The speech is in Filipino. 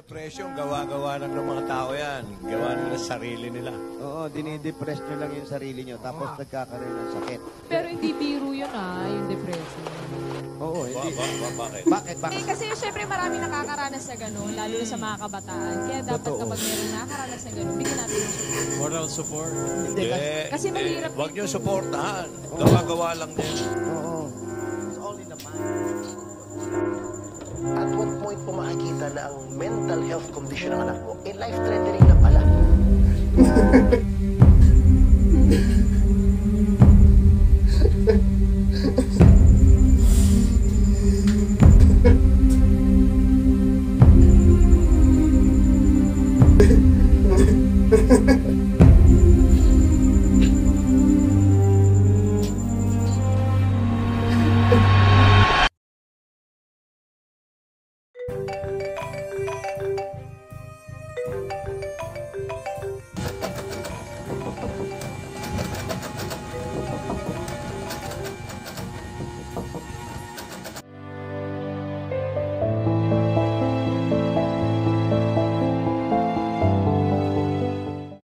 depression, gawa-gawa lang ng mga tao yan. Gawa nila sa sarili nila. Oo, dinidepress nyo lang yung sarili nyo, tapos nagkakaroon ng sakit. Pero hindi biro yun yung depression. Oo, hindi. Bakit? Bakit? Eh, kasi syempre marami nakakaranas na gano'n, lalo na sa mga kabataan. Kaya dapat Totoo. kapag meron nakakaranas na gano'n, bigyan natin yung support. Moral support. Hindi, Kasi mahirap Huwag din. niyo suportahan. Gawa-gawa lang din. Oo. It's all in the mind. At what point po makikita na ang mental health condition ng anak mo, life-threatening na pala? Ha ha ha.